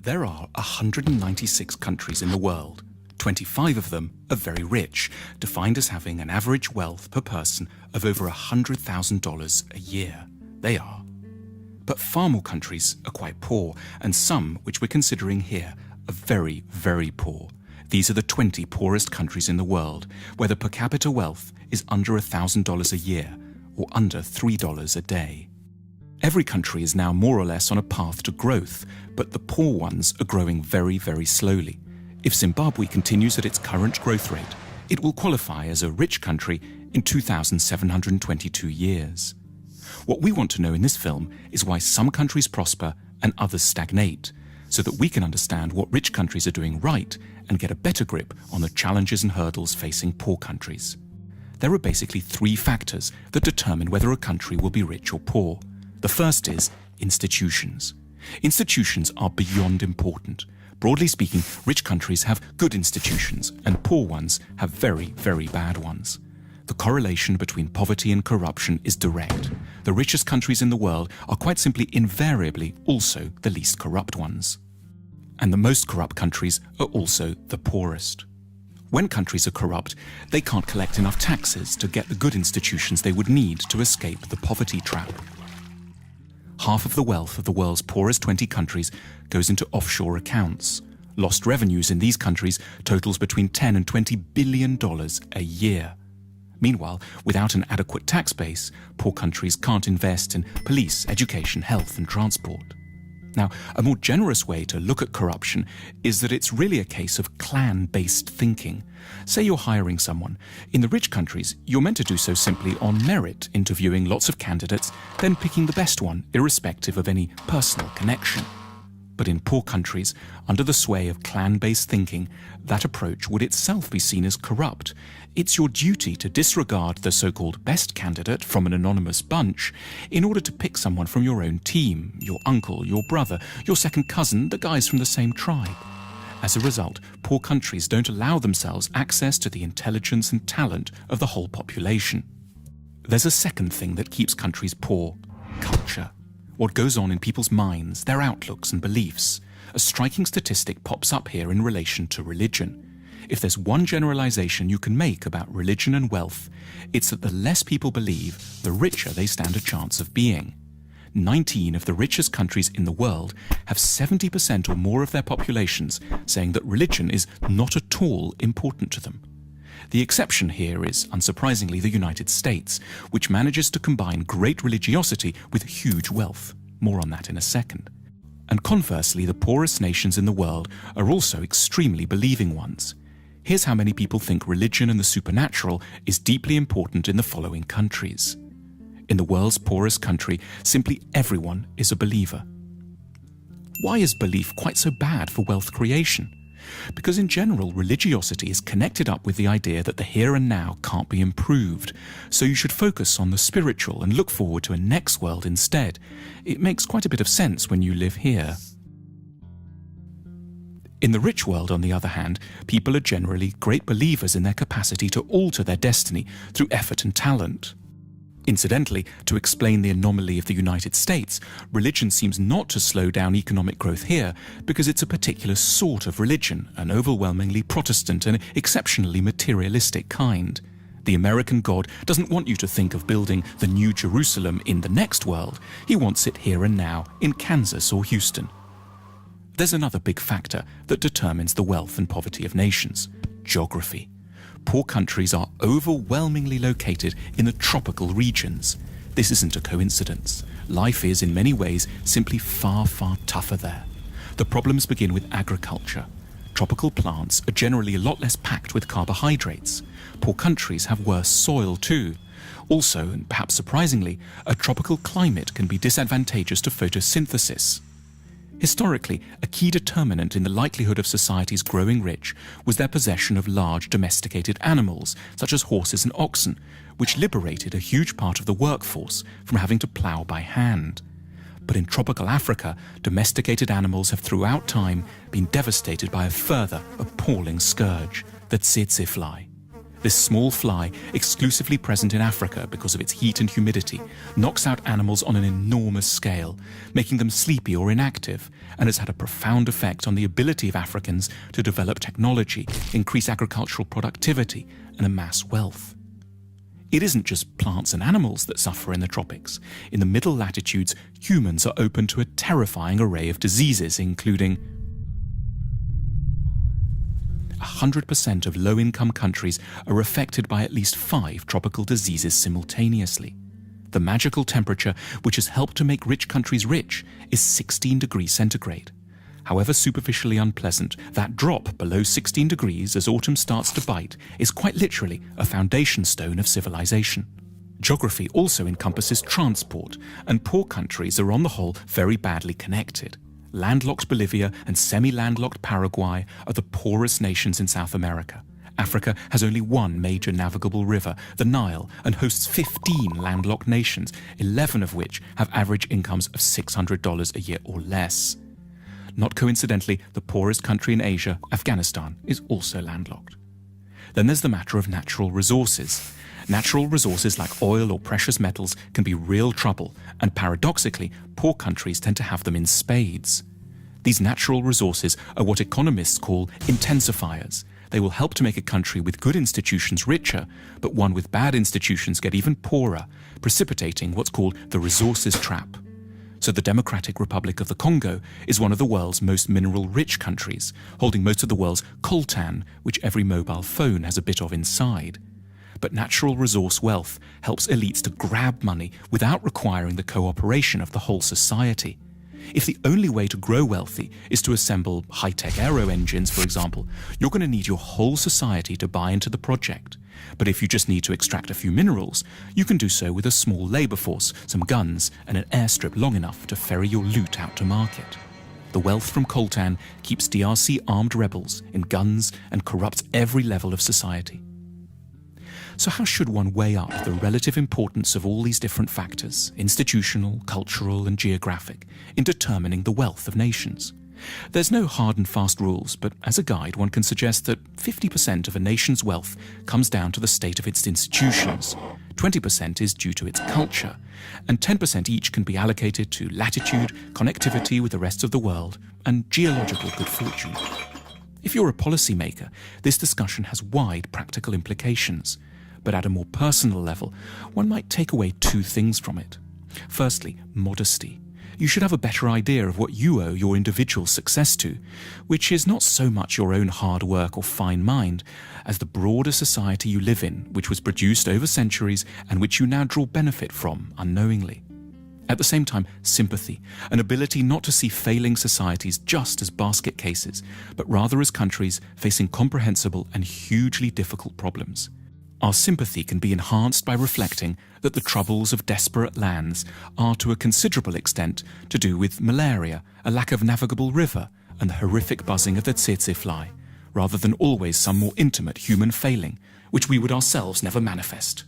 There are 196 countries in the world. 25 of them are very rich, defined as having an average wealth per person of over $100,000 a year. They are. But far more countries are quite poor, and some, which we're considering here, are very, very poor. These are the 20 poorest countries in the world, where the per capita wealth is under $1,000 a year, or under $3 a day. Every country is now more or less on a path to growth, but the poor ones are growing very, very slowly. If Zimbabwe continues at its current growth rate, it will qualify as a rich country in 2,722 years. What we want to know in this film is why some countries prosper and others stagnate, so that we can understand what rich countries are doing right and get a better grip on the challenges and hurdles facing poor countries. There are basically three factors that determine whether a country will be rich or poor. The first is institutions. Institutions are beyond important. Broadly speaking, rich countries have good institutions and poor ones have very, very bad ones. The correlation between poverty and corruption is direct. The richest countries in the world are quite simply invariably also the least corrupt ones. And the most corrupt countries are also the poorest. When countries are corrupt, they can't collect enough taxes to get the good institutions they would need to escape the poverty trap. Half of the wealth of the world's poorest 20 countries goes into offshore accounts. Lost revenues in these countries totals between $10 and $20 billion a year. Meanwhile, without an adequate tax base, poor countries can't invest in police, education, health and transport. Now, a more generous way to look at corruption is that it's really a case of clan-based thinking. Say you're hiring someone. In the rich countries, you're meant to do so simply on merit, interviewing lots of candidates, then picking the best one, irrespective of any personal connection. But in poor countries, under the sway of clan-based thinking, that approach would itself be seen as corrupt. It's your duty to disregard the so-called best candidate from an anonymous bunch in order to pick someone from your own team, your uncle, your brother, your second cousin, the guys from the same tribe. As a result, poor countries don't allow themselves access to the intelligence and talent of the whole population. There's a second thing that keeps countries poor: culture. What goes on in people's minds, their outlooks and beliefs. A striking statistic pops up here in relation to religion. If there's one generalization you can make about religion and wealth, it's that the less people believe, the richer they stand a chance of being. 19 of the richest countries in the world have 70% or more of their populations saying that religion is not at all important to them. The exception here is, unsurprisingly, the United States, which manages to combine great religiosity with huge wealth. More on that in a second. And conversely, the poorest nations in the world are also extremely believing ones. Here's how many people think religion and the supernatural is deeply important in the following countries. In the world's poorest country, simply everyone is a believer. Why is belief quite so bad for wealth creation? Because in general, religiosity is connected up with the idea that the here and now can't be improved, so you should focus on the spiritual and look forward to a next world instead. It makes quite a bit of sense when you live here. In the rich world, on the other hand, people are generally great believers in their capacity to alter their destiny through effort and talent. Incidentally, to explain the anomaly of the United States, religion seems not to slow down economic growth here because it's a particular sort of religion, an overwhelmingly Protestant and exceptionally materialistic kind. The American God doesn't want you to think of building the New Jerusalem in the next world. He wants it here and now, in Kansas or Houston. There's another big factor that determines the wealth and poverty of nations: geography. Poor countries are overwhelmingly located in the tropical regions. This isn't a coincidence. Life is, in many ways, simply far, far tougher there. The problems begin with agriculture. Tropical plants are generally a lot less packed with carbohydrates. Poor countries have worse soil too. Also, and perhaps surprisingly, a tropical climate can be disadvantageous to photosynthesis. Historically, a key determinant in the likelihood of societies growing rich was their possession of large domesticated animals, such as horses and oxen, which liberated a huge part of the workforce from having to plough by hand. But in tropical Africa, domesticated animals have throughout time been devastated by a further appalling scourge, the tsetse fly. This small fly, exclusively present in Africa because of its heat and humidity, knocks out animals on an enormous scale, making them sleepy or inactive, and has had a profound effect on the ability of Africans to develop technology, increase agricultural productivity, and amass wealth. It isn't just plants and animals that suffer in the tropics. In the middle latitudes, humans are open to a terrifying array of diseases, including 100% of low-income countries are affected by at least 5 tropical diseases simultaneously. The magical temperature, which has helped to make rich countries rich, is 16 degrees centigrade. However superficially unpleasant, that drop below 16 degrees as autumn starts to bite is quite literally a foundation stone of civilization. Geography also encompasses transport, and poor countries are on the whole very badly connected. Landlocked Bolivia and semi-landlocked Paraguay are the poorest nations in South America. Africa has only one major navigable river, the Nile, and hosts 15 landlocked nations, 11 of which have average incomes of $600 a year or less. Not coincidentally, the poorest country in Asia, Afghanistan, is also landlocked. Then there's the matter of natural resources. Natural resources like oil or precious metals can be real trouble, and paradoxically, poor countries tend to have them in spades. These natural resources are what economists call intensifiers. They will help to make a country with good institutions richer, but one with bad institutions get even poorer, precipitating what's called the resources trap. So the Democratic Republic of the Congo is one of the world's most mineral-rich countries, holding most of the world's coltan, which every mobile phone has a bit of inside. But natural resource wealth helps elites to grab money without requiring the cooperation of the whole society. If the only way to grow wealthy is to assemble high-tech aero engines, for example, you're going to need your whole society to buy into the project. But if you just need to extract a few minerals, you can do so with a small labor force, some guns, and an airstrip long enough to ferry your loot out to market. The wealth from coltan keeps DRC armed rebels in guns and corrupts every level of society. So how should one weigh up the relative importance of all these different factors, institutional, cultural, and geographic, in determining the wealth of nations? There's no hard and fast rules, but as a guide one can suggest that 50% of a nation's wealth comes down to the state of its institutions, 20% is due to its culture, and 10% each can be allocated to latitude, connectivity with the rest of the world, and geological good fortune. If you're a policymaker, this discussion has wide practical implications. But at a more personal level, one might take away 2 things from it. Firstly, modesty. You should have a better idea of what you owe your individual success to, which is not so much your own hard work or fine mind, as the broader society you live in, which was produced over centuries and which you now draw benefit from unknowingly. At the same time, sympathy, an ability not to see failing societies just as basket cases, but rather as countries facing comprehensible and hugely difficult problems. Our sympathy can be enhanced by reflecting that the troubles of desperate lands are to a considerable extent to do with malaria, a lack of navigable river, and the horrific buzzing of the tsetse fly, rather than always some more intimate human failing, which we would ourselves never manifest.